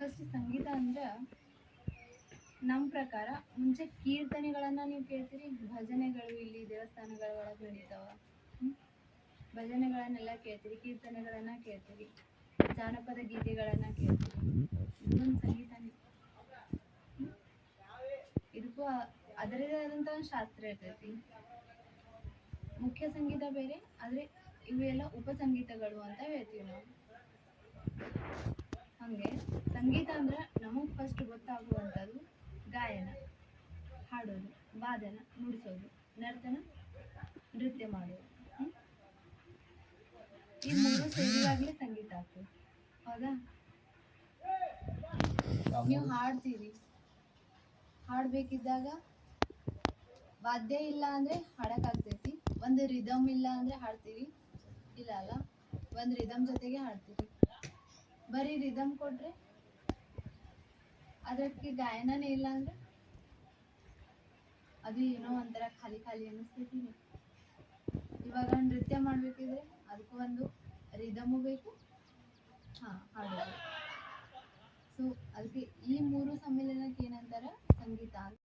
First ಸಂಗೀತ ಅಂದ್ರೆ ನಮ್ಮ ಪ್ರಕಾರ ಮುಂಚೆ ಕೀರ್ತನೆಗಳನ್ನ ನೀವು ಕೇಳ್ತೀರಿ, ಭಜನೆಗಳು ಇಲ್ಲಿ ದೇವಸ್ಥಾನಗಳ ಒಳಗೆ ನಡೀತಾವ. ಭಜನೆಗಳನ್ನೆಲ್ಲ ಕೇಳ್ತೀರಿ, ಕೀರ್ತನೆಗಳನ್ನ ಕೇಳ್ತೀರಿ, ಜಾನಪದ ಗೀತೆಗಳನ್ನ ಕೇಳ್ತೀರಿ. ಇದೊಂದು ಸಂಗೀತನೇ. ಇದಕ್ಕೂ ಅದರದೇ ಆದಂಥ ಒಂದು ಶಾಸ್ತ್ರ ಇರ್ತೈತಿ. ಮುಖ್ಯ ಸಂಗೀತ ಬೇರೆ, ಆದರೆ ಇವೆಲ್ಲ ಉಪಸಂಗೀತಗಳು ಅಂತ ಹೇಳ್ತೀವಿ ನಾವು. ಹಂಗೆ ಸಂಗೀತ ಅಂದ್ರೆ ನಮಗೆ ಫಸ್ಟ್ ಗೊತ್ತಾಗುವಂಥದ್ದು ಗಾಯನ, ಹಾಡೋದು, ವಾದನ, ನುಡಿಸೋದು, ನರ್ತನ, ನೃತ್ಯ ಮಾಡೋದು. ಈ ಮೂರು ಸೇರಿದಾಗಲೇ ಸಂಗೀತ ಆಗ್ತದೆ. ಹೌದಾ? ನೀವು ಹಾಡ್ತೀರಿ, ಹಾಡ್ಬೇಕಿದ್ದಾಗ ವಾದ್ಯ ಇಲ್ಲ ಅಂದ್ರೆ ಹಾಡಕ್ಕಾಗ್ತೈತಿ, ಒಂದು ರಿದಮ್ ಇಲ್ಲ ಅಂದ್ರೆ ಹಾಡ್ತೀರಿ ಇಲ್ಲ ಅಲ್ಲ, ಒಂದು ರಿದಮ್ ಜೊತೆಗೆ ಹಾಡ್ತೀರಿ. ಬರೀ ರಿದಮ್ ಕೊಟ್ರೆ ಅದಕ್ಕೆ ಗಾಯನನೇ ಇಲ್ಲ ಅಂದ್ರೆ ಅದು ಏನೋ ಒಂಥರ ಖಾಲಿ ಖಾಲಿ ಅನ್ನಿಸ್ತೈತಿ. ಇವಾಗ ನೃತ್ಯ ಮಾಡ್ಬೇಕಿದ್ರೆ ಅದಕ್ಕೂ ಒಂದು ರಿದಮು ಬೇಕು, ಹಾಡೋದು. ಸೊ ಅದಕ್ಕೆ ಈ ಮೂರು ಸಮ್ಮಿಲನಕ್ಕೆ ಏನಂತಾರ ಸಂಗೀತ ಅಂತ.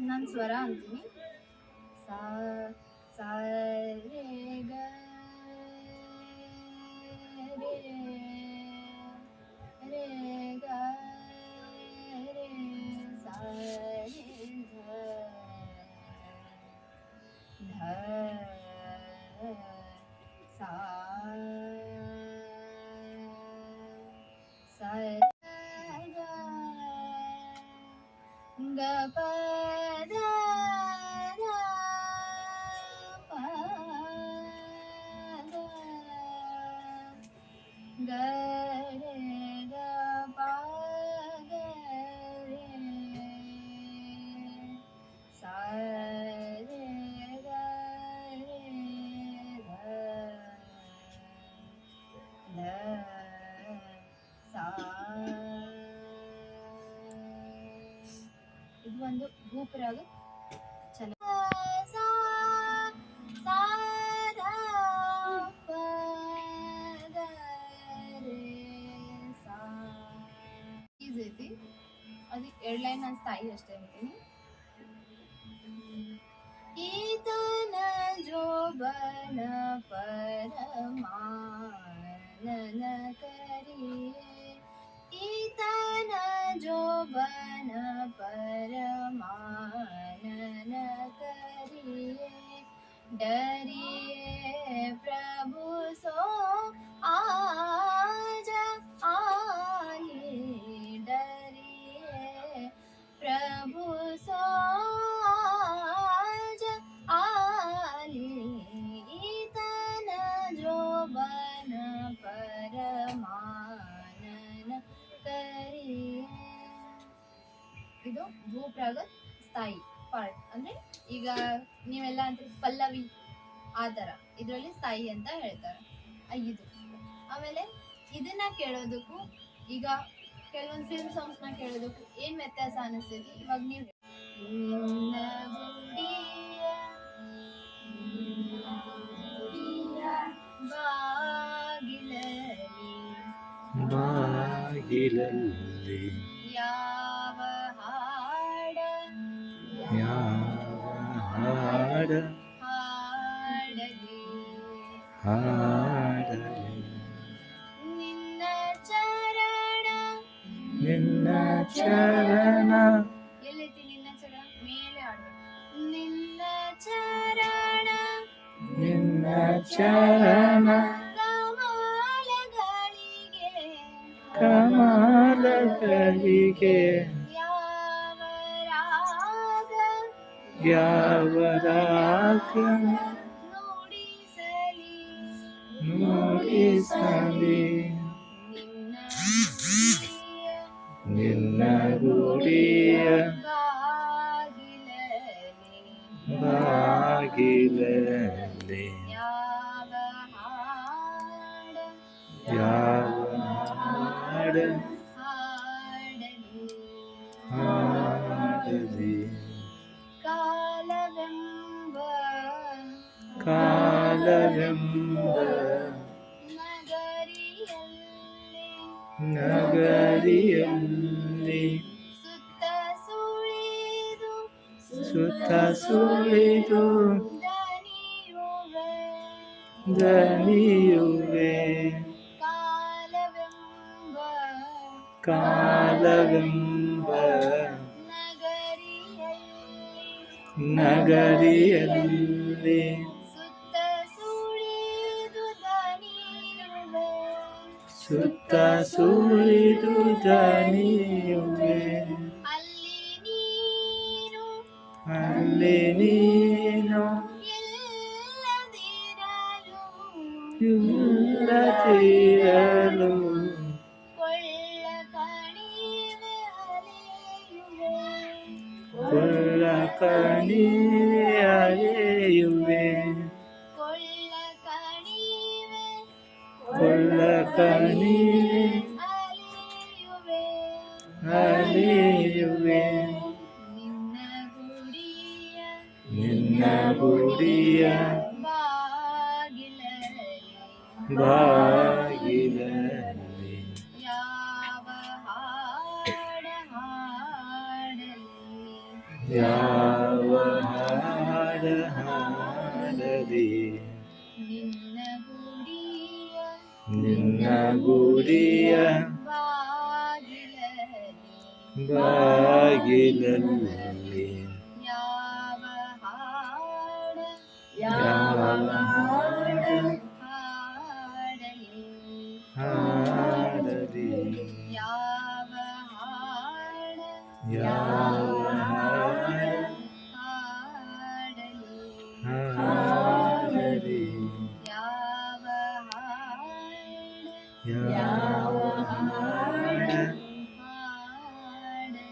ನಾನು ಸ್ವರ ಅಂತೀನಿ. ಸಾ ಸಾ ರೇ ಗ ರೇ ಗ ರೇ ಸಾ ರೇ ಧ ಧ ಸಾ ಸಾ ಗ ಪ ದ ಪ ದ ಗ ರೇ ಗ ಪ ಗ ರೇ ಸಾ ರೇ ಗ ರೇ ಧ ಧ ಸಾ. ಇದು ಒಂದು ಭೂಪರಾಗ ಚಲ. ಈಸ್ ಐತಿ, ಅದು 2 ಲೈನ್ ನಾನು ಸ್ಥಾಯಿ ಅಷ್ಟೇ ಹೇಳ್ತೀನಿ. ಈತನ ಜೋಬನ ಪರಮಾನನ ಕರಿಯೇ, ಈತನ ಜೋಬನ ಪರಮಾನನ ಕರಿಯೇ, डरिए प्रभु सो आज आए, डरिए प्रभु सो आज आए, इतन जो बन परमानन करिए. ಇದು ಭೂಪ್ರಾಗ ಸ್ಥಾಯಿ ಪಾರ್ಟ್. ಅಂದ್ರೆ ಈಗ ನೀವೆಲ್ಲ ಅಂತ ಪಲ್ಲವಿ ಆ ಥರ ಇದರಲ್ಲಿ ಸ್ಥಾಯಿ ಅಂತ ಹೇಳ್ತಾರೆ. ಇದು ಆಮೇಲೆ ಇದನ್ನ ಕೇಳೋದಕ್ಕೂ ಈಗ ಕೆಲವೊಂದು ಫಿಲ್ಮ್ ಸಾಂಗ್ಸ್ನ ಕೇಳೋದಕ್ಕೂ ಏನು ವ್ಯತ್ಯಾಸ ಅನಿಸ್ತೈತಿ. ಇವಾಗ ನೀವು ಬಾಗಿಲಲ್ಲಿ ಯಾವ ಹಾಡ ಹಾಡಲಿ ಹಾಡಲಿ, ನಿನ್ನ ಚರಣ ನಿನ್ನ ಚರಣ, ಎಲ್ಲೈತಿ ನಿನ್ನ ಚರಣ ಮೇಲೆ ಹಾಡಬೇಕು. ನಿನ್ನ ಚರಣ ನಿನ್ನ ಚರಣ, ಕಮಲಗಳಿಗೆ ಯಾವ ರಾಗ ಯಾವ ರಾಗ ನುಡಿಸಲಿ, ನಿನ್ನ ಗುಡಿಯ ಬಾಗಿಲಲ್ಲಿ ಯಾವ ಹಾಡ ಹಾಡಲಿ ಹಾಡಲಿ, ಕಾಲವೆಂಬ ಕಾಲವೆಂಬ ನಗರಿಯಲ್ಲಿ ಸುತ್ತ ಸುಳಿದು ಸುತ್ತ ಸುಳಿದು ದಣಿಯುವೆ ದಣಿಯುವೆ ಕಾಲವೆಂಬ ಕಾಲವೆಂಬ ನಗರಿಯಲ್ಲಿ ನಗರಿಯಲ್ಲಿ ಸುತ್ತ ಸುಳಿದು ದಣಿಯುವೆ ಸುತ್ತ ಸುಳಿದು ದಣಿಯುವೆ ಅಲ್ಲಿ ನೀನು ಅಲ್ಲಿ ನೀನು ಎಲ್ಲದಿರಲು ಇಲ್ಲದಿರಲು ಕೊಳ್ಳ ಕಣಿವೆ ಅಲೆಯುವೆ ಕೊಳ್ಳ ಕಣಿವೆ ಅಲೆಯುವೆ ಕೊಳ್ಳ ಕಣಿವೆ ಕೊಳ್ಳ ಕಣಿವೆ ಅಲೆಯುವೆ ಅಲೆಯುವೆ ನಿನ್ನ ಗುಡಿಯ ನಿನ್ನ ಗುಡಿಯ ಬಾಗಿಲಲ್ಲಿ ಬಾಗಿಲಲ್ಲಿ ಯಾವ ಹಾಡ ಹಾಡಲಿ ಯಾವ ಹಾಡ ಹಾಡಲಿ ನಿನ್ನ ಗುಡಿಯ ನಿನ್ನ ಗುಡಿಯ ಬಾಗಿಲಲ್ಲಿ ಬಾಗಿಲಲ್ಲಿ ಯಾವ ಹಾಡ ಯಾವ ಹಾಡ ಹಾಡಲಿ ಹಾಡಲಿ ಯಾವ ಹಾಡ ಯಾವ ಹಾಡ ಹಾಡಲಿ ಹಾಡಲಿ ಯಾವ ಹಾಡ ಯಾವ ಹಾಡ ಹಾಡಲಿ ಹಾಡಲಿ